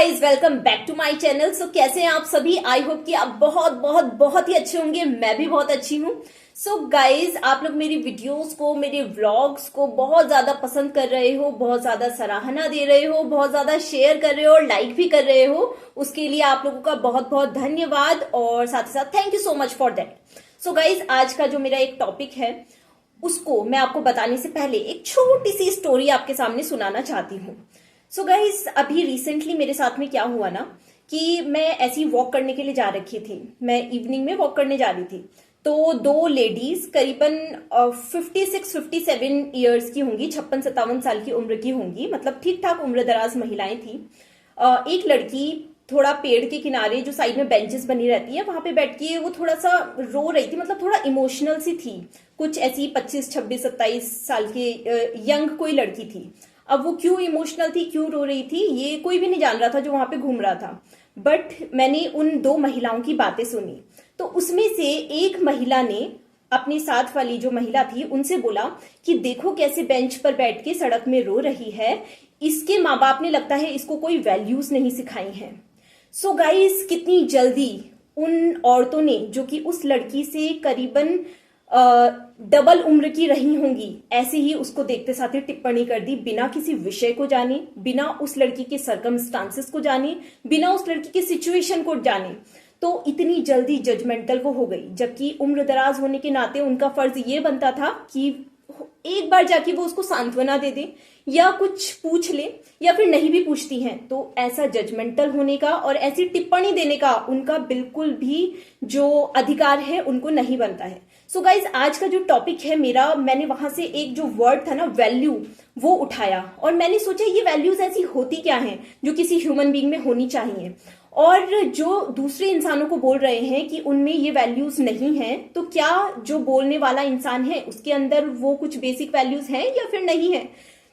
Guys welcome back to my channel. So कैसे हैं आप सभी? आई होप कि आप बहुत बहुत बहुत ही अच्छे होंगे। मैं भी बहुत अच्छी हूँ। सो गाइज आप लोग मेरी वीडियोस को, मेरे व्लॉग्स को बहुत ज्यादा पसंद कर रहे हो, बहुत ज्यादा सराहना दे रहे हो, बहुत ज्यादा शेयर कर रहे हो और लाइक भी कर रहे हो। उसके लिए आप लोगों का बहुत बहुत धन्यवाद और साथ ही साथ thank you so much for that. So guys आज का जो मेरा एक टॉपिक है उसको मैं आपको बताने से पहले एक छोटी सी स्टोरी आपके सामने सुनाना चाहती हूँ। सो गाइज अभी रिसेंटली मेरे साथ में क्या हुआ ना कि मैं ऐसी वॉक करने के लिए जा रखी थी। मैं इवनिंग में वॉक करने जा रही थी तो दो लेडीज करीबन 56-57 ईयर्स की होंगी, 56-57 साल की उम्र की होंगी, मतलब ठीक ठाक उम्र दराज महिलाएं थी। एक लड़की थोड़ा पेड़ के किनारे जो साइड में बेंचेस बनी रहती है वहां पे बैठ के वो थोड़ा सा रो रही थी, मतलब थोड़ा इमोशनल सी थी। कुछ ऐसी 25-26-27 साल की यंग कोई लड़की थी। अब वो क्यों इमोशनल थी, क्यों रो रही थी, ये कोई भी नहीं जान रहा था जो वहां पे घूम रहा था। बट मैंने उन दो महिलाओं की बातें सुनी तो उसमें से एक महिला ने अपनी साथ वाली जो महिला थी उनसे बोला कि देखो कैसे बेंच पर बैठ के सड़क में रो रही है, इसके माँ बाप ने लगता है इसको कोई वैल्यूज नहीं सिखाई हैं। सो गाइस कितनी जल्दी उन औरतों ने, जो कि उस लड़की से करीबन डबल उम्र की रही होंगी, ऐसे ही उसको देखते साथ ही टिप्पणी कर दी, बिना किसी विषय को जाने, बिना उस लड़की के सर्कमस्टांसेस को जाने, बिना उस लड़की के सिचुएशन को जाने। तो इतनी जल्दी जजमेंटल वो हो गई, जबकि उम्र दराज होने के नाते उनका फर्ज ये बनता था कि एक बार जाके वो उसको सांत्वना दे दे या कुछ पूछ ले, या फिर नहीं भी पूछती हैं तो ऐसा जजमेंटल होने का और ऐसी टिप्पणी देने का उनका बिल्कुल भी जो अधिकार है उनको नहीं बनता है। सो गाइज आज का जो टॉपिक है मेरा, मैंने वहां से एक जो वर्ड था ना वैल्यू, वो उठाया और मैंने सोचा ये वैल्यूज ऐसी होती क्या हैं जो किसी ह्यूमन बीइंग में होनी चाहिए, और जो दूसरे इंसानों को बोल रहे हैं कि उनमें ये वैल्यूज नहीं है, तो क्या जो बोलने वाला इंसान है उसके अंदर वो कुछ बेसिक वैल्यूज हैं या फिर नहीं है।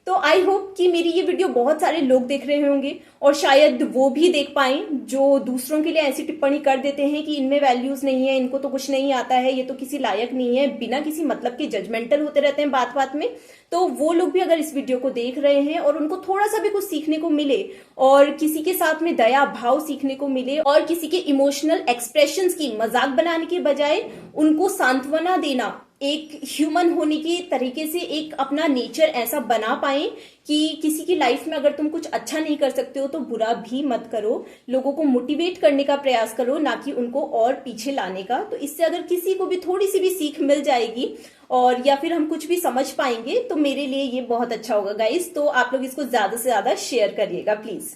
तो आई होप कि मेरी ये वीडियो बहुत सारे लोग देख रहे होंगे और शायद वो भी देख पाएं जो दूसरों के लिए ऐसी टिप्पणी कर देते हैं कि इनमें वैल्यूज नहीं है, इनको तो कुछ नहीं आता है, ये तो किसी लायक नहीं है, बिना किसी मतलब के जजमेंटल होते रहते हैं बात बात में। तो वो लोग भी अगर इस वीडियो को देख रहे हैं और उनको थोड़ा सा भी कुछ सीखने को मिले और किसी के साथ में दया भाव सीखने को मिले और किसी के इमोशनल एक्सप्रेशंस की मजाक बनाने के बजाय उनको सांत्वना देना, एक ह्यूमन होने के तरीके से एक अपना नेचर ऐसा बना पाए कि किसी की लाइफ में अगर तुम कुछ अच्छा नहीं कर सकते हो तो बुरा भी मत करो, लोगों को मोटिवेट करने का प्रयास करो, ना कि उनको और पीछे लाने का। तो इससे अगर किसी को भी थोड़ी सी भी सीख मिल जाएगी और या फिर हम कुछ भी समझ पाएंगे तो मेरे लिए ये बहुत अच्छा होगा गाइस। तो आप लोग इसको ज्यादा से ज्यादा शेयर करिएगा प्लीज।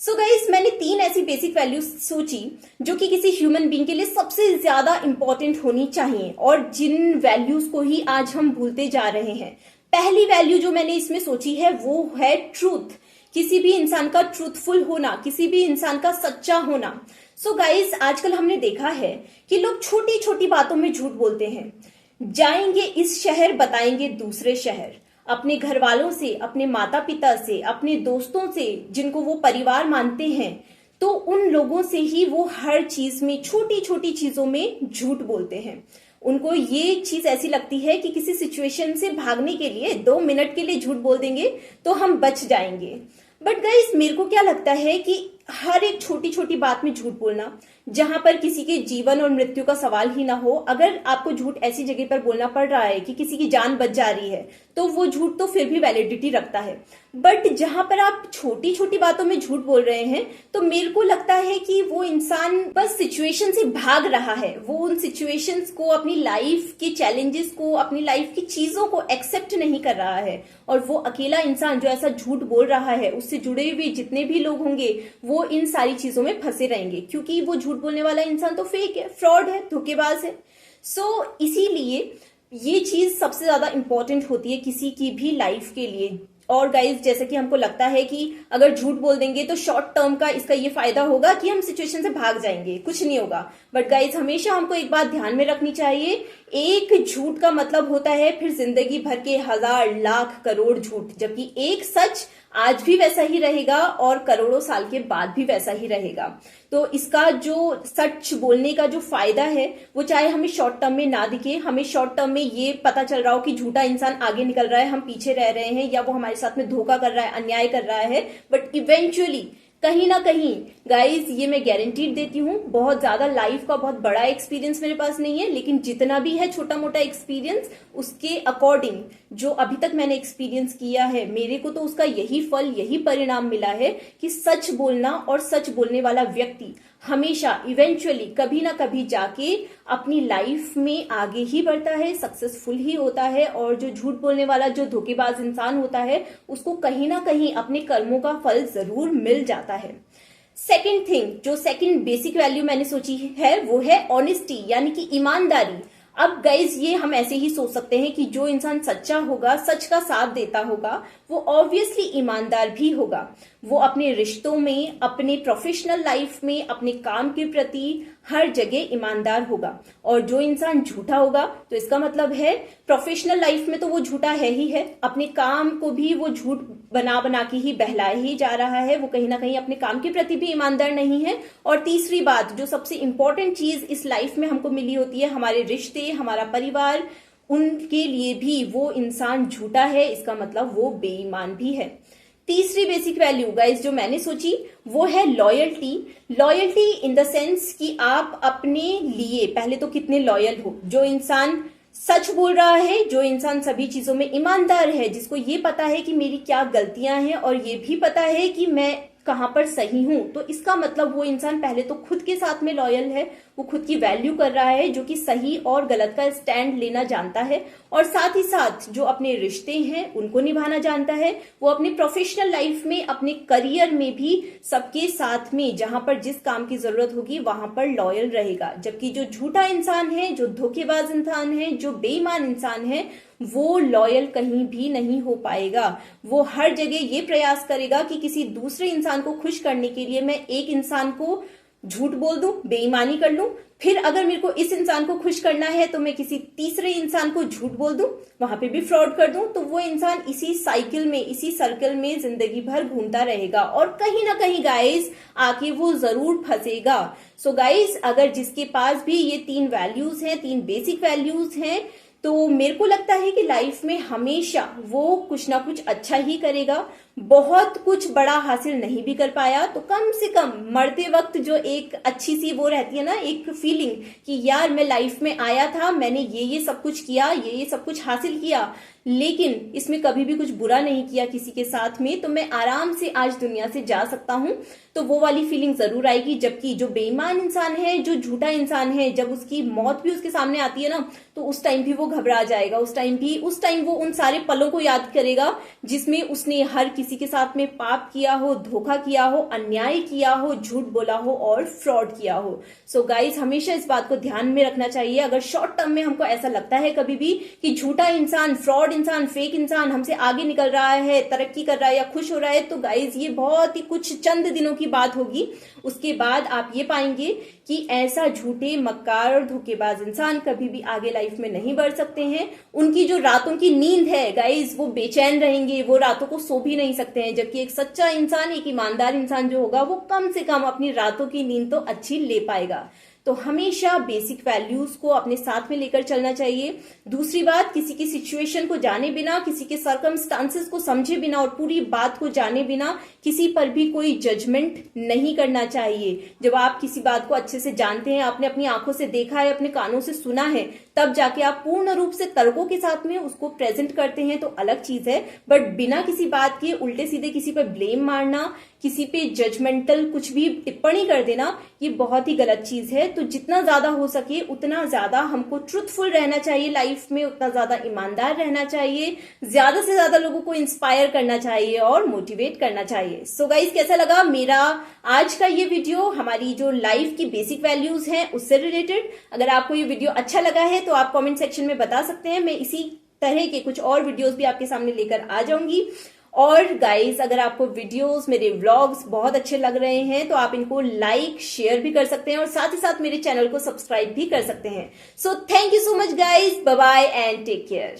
सो गाइस मैंने 3 ऐसी बेसिक वैल्यूज सोची जो कि किसी ह्यूमन बीइंग के लिए सबसे ज्यादा इंपॉर्टेंट होनी चाहिए और जिन वैल्यूज को ही आज हम भूलते जा रहे हैं। पहली वैल्यू जो मैंने इसमें सोची है वो है ट्रूथ। किसी भी इंसान का ट्रूथफुल होना, किसी भी इंसान का सच्चा होना। सो गाइस आजकल हमने देखा है कि लोग छोटी छोटी बातों में झूठ बोलते हैं। जाएंगे इस शहर, बताएंगे दूसरे शहर, अपने घर वालों से, अपने माता पिता से, अपने दोस्तों से जिनको वो परिवार मानते हैं, तो उन लोगों से ही वो हर चीज में, छोटी छोटी चीजों में झूठ बोलते हैं। उनको ये चीज ऐसी लगती है कि किसी सिचुएशन से भागने के लिए 2 मिनट के लिए झूठ बोल देंगे तो हम बच जाएंगे। बट गाइस मेरे को क्या लगता है कि हर एक छोटी छोटी बात में झूठ बोलना, जहां पर किसी के जीवन और मृत्यु का सवाल ही ना हो, अगर आपको झूठ ऐसी जगह पर बोलना पड़ रहा है कि किसी की जान बच जा रही है तो वो झूठ तो फिर भी वैलिडिटी रखता है। बट जहां पर आप छोटी छोटी बातों में झूठ बोल रहे हैं तो मेरे को लगता है कि वो इंसान बस सिचुएशन से भाग रहा है, वो उन सिचुएशंस को, अपनी लाइफ के चैलेंजेस को, अपनी लाइफ की चीजों को एक्सेप्ट नहीं कर रहा है। और वो अकेला इंसान जो ऐसा झूठ बोल रहा है, उससे जुड़े हुए जितने भी लोग होंगे वो इन सारी चीजों में फंसे रहेंगे, क्योंकि वो झूठ बोलने वाला इंसान तो फेक है, फ्रॉड है, धोखेबाज है। सो इसीलिए ये चीज सबसे ज्यादा इंपॉर्टेंट होती है किसी की भी लाइफ के लिए। और गाइज जैसे कि हमको लगता है कि अगर झूठ बोल देंगे तो शॉर्ट टर्म का इसका ये फायदा होगा कि हम सिचुएशन से भाग जाएंगे, कुछ नहीं होगा। बट गाइज हमेशा हमको एक बात ध्यान में रखनी चाहिए, एक झूठ का मतलब होता है फिर जिंदगी भर के 1000 लाख करोड़ झूठ, जबकि एक सच आज भी वैसा ही रहेगा और करोड़ों साल के बाद भी वैसा ही रहेगा। तो इसका जो सच बोलने का जो फायदा है वो चाहे हमें शॉर्ट टर्म में ना दिखे, हमें शॉर्ट टर्म में ये पता चल रहा हो कि झूठा इंसान आगे निकल रहा है, हम पीछे रह रहे हैं, या वो हमारे साथ में धोखा कर रहा है, अन्याय कर रहा है, बट इवेंचुअली कहीं ना कहीं गाइज ये मैं गारंटीड देती हूँ, बहुत ज्यादा लाइफ का बहुत बड़ा एक्सपीरियंस मेरे पास नहीं है, लेकिन जितना भी है छोटा मोटा एक्सपीरियंस उसके अकॉर्डिंग जो अभी तक मैंने एक्सपीरियंस किया है, मेरे को तो उसका यही फल यही परिणाम मिला है कि सच बोलना और सच बोलने वाला व्यक्ति हमेशा इवेंचुअली कभी ना कभी जाके अपनी लाइफ में आगे ही बढ़ता है, सक्सेसफुल ही होता है। और जो झूठ बोलने वाला जो धोखेबाज इंसान होता है उसको कहीं ना कहीं अपने कर्मों का फल जरूर मिल जाता है। सेकंड थिंग, जो सेकंड बेसिक वैल्यू मैंने सोची है वो है ऑनेस्टी, यानी कि ईमानदारी। अब गाइज ये हम ऐसे ही सोच सकते हैं कि जो इंसान सच्चा होगा, सच का साथ देता होगा, वो ऑब्वियसली ईमानदार भी होगा। वो अपने रिश्तों में, अपने प्रोफेशनल लाइफ में, अपने काम के प्रति हर जगह ईमानदार होगा। और जो इंसान झूठा होगा तो इसका मतलब है प्रोफेशनल लाइफ में तो वो झूठा है ही है, अपने काम को भी वो झूठ बना बना के ही बहलाए ही जा रहा है, वो कहीं ना कहीं अपने काम के प्रति भी ईमानदार नहीं है। और तीसरी बात, जो सबसे इंपॉर्टेंट चीज इस लाइफ में हमको मिली होती है, हमारे रिश्ते, हमारा परिवार, उनके लिए भी वो इंसान झूठा है, इसका मतलब वो बेईमान भी है। तीसरी बेसिक वैल्यू गाइस जो मैंने सोची वो है loyalty. Loyalty in the sense कि आप अपने लिए पहले तो कितने लॉयल हो। जो इंसान सच बोल रहा है, जो इंसान सभी चीजों में ईमानदार है, जिसको ये पता है कि मेरी क्या गलतियां हैं और ये भी पता है कि मैं कहां पर सही हूं, तो इसका मतलब वो इंसान पहले तो खुद के साथ में लॉयल है, वो खुद की वैल्यू कर रहा है, जो कि सही और गलत का स्टैंड लेना जानता है। और साथ ही साथ जो अपने रिश्ते हैं उनको निभाना जानता है। वो अपनी प्रोफेशनल लाइफ में, अपने करियर में भी सबके साथ में जहां पर जिस काम की जरूरत होगी वहां पर लॉयल रहेगा। जबकि जो झूठा इंसान है, जो धोखेबाज इंसान है, जो बेईमान इंसान है, वो लॉयल कहीं भी नहीं हो पाएगा। वो हर जगह ये प्रयास करेगा कि किसी दूसरे इंसान को खुश करने के लिए मैं एक इंसान को झूठ बोल दूं, बेईमानी कर लूं, फिर अगर मेरे को इस इंसान को खुश करना है तो मैं किसी तीसरे इंसान को झूठ बोल दूं, वहां पे भी फ्रॉड कर दूं, तो वो इंसान इसी साइकिल में, इसी सर्कल में जिंदगी भर घूमता रहेगा और कहीं ना कहीं गाइस आके वो जरूर फंसेगा। सो गाइस अगर जिसके पास भी ये 3 वैल्यूज हैं, 3 बेसिक वैल्यूज हैं, तो मेरे को लगता है कि लाइफ में हमेशा वो कुछ ना कुछ अच्छा ही करेगा। बहुत कुछ बड़ा हासिल नहीं भी कर पाया तो कम से कम मरते वक्त जो एक अच्छी सी वो रहती है ना, एक फीलिंग कि यार मैं लाइफ में आया था, मैंने ये सब कुछ किया, ये सब कुछ हासिल किया, लेकिन इसमें कभी भी कुछ बुरा नहीं किया किसी के साथ में, तो मैं आराम से आज दुनिया से जा सकता हूं, तो वो वाली फीलिंग जरूर आएगी। जबकि जो बेईमान इंसान है, जो झूठा इंसान है, जब उसकी मौत भी उसके सामने आती है ना, तो उस टाइम भी वो घबरा जाएगा, उस टाइम वो उन सारे पलों को याद करेगा जिसमें उसने हर किसी के साथ में पाप किया हो, धोखा किया हो, अन्याय किया हो, झूठ बोला हो और फ्रॉड किया हो। सो गाइस हमेशा इस बात को ध्यान में रखना चाहिए। अगर शॉर्ट टर्म में हमको ऐसा लगता है कभी भी कि झूठा इंसान, फ्रॉड इंसान, फेक इंसान हमसे आगे निकल रहा है, तरक्की कर रहा है या खुश हो रहा है, तो गाइस ये बहुत ही कुछ चंद दिनों की बात होगी। उसके बाद आप ये पाएंगे कि ऐसा झूठे, मक्कार और धोखेबाज इंसान कभी भी आगे लाइफ में नहीं बढ़ सकते हैं। उनकी जो रातों की नींद है गाइस, वो बेचैन रहेंगे, वो रातों को सो भी नहीं सकते हैं। जबकि एक सच्चा इंसान, एक ईमानदार इंसान जो होगा, वो कम से कम अपनी रातों की नींद तो अच्छी ले पाएगा। तो हमेशा बेसिक वैल्यूज को अपने साथ में लेकर चलना चाहिए। दूसरी बात, किसी की सिचुएशन को जाने बिना, किसी के सर्कमस्टांसेस को समझे बिना और पूरी बात को जाने बिना किसी पर भी कोई जजमेंट नहीं करना चाहिए। जब आप किसी बात को अच्छे से जानते हैं, आपने अपनी आंखों से देखा है, अपने कानों से सुना है, तब जाके आप पूर्ण रूप से तर्कों के साथ में उसको प्रेजेंट करते हैं तो अलग चीज है। बट बिना किसी बात के उल्टे सीधे किसी पर ब्लेम मारना, किसी पे जजमेंटल कुछ भी टिप्पणी कर देना, ये बहुत ही गलत चीज है। तो जितना ज्यादा हो सके उतना ज्यादा हमको ट्रूथफुल रहना चाहिए लाइफ में, उतना ज्यादा ईमानदार रहना चाहिए, ज्यादा से ज्यादा लोगों को इंस्पायर करना चाहिए और मोटिवेट करना चाहिए। सो गाइस कैसा लगा मेरा आज का ये वीडियो, हमारी जो लाइफ की बेसिक वैल्यूज हैं उससे रिलेटेड? अगर आपको ये वीडियो अच्छा लगा है तो आप कमेंट सेक्शन में बता सकते हैं, मैं इसी तरह के कुछ और वीडियोस भी आपके सामने लेकर आ जाऊंगी। और गाइस अगर आपको वीडियोस, मेरे व्लॉग्स बहुत अच्छे लग रहे हैं तो आप इनको लाइक, शेयर भी कर सकते हैं और साथ ही साथ मेरे चैनल को सब्सक्राइब भी कर सकते हैं। So thank you so much guys, bye bye and take care.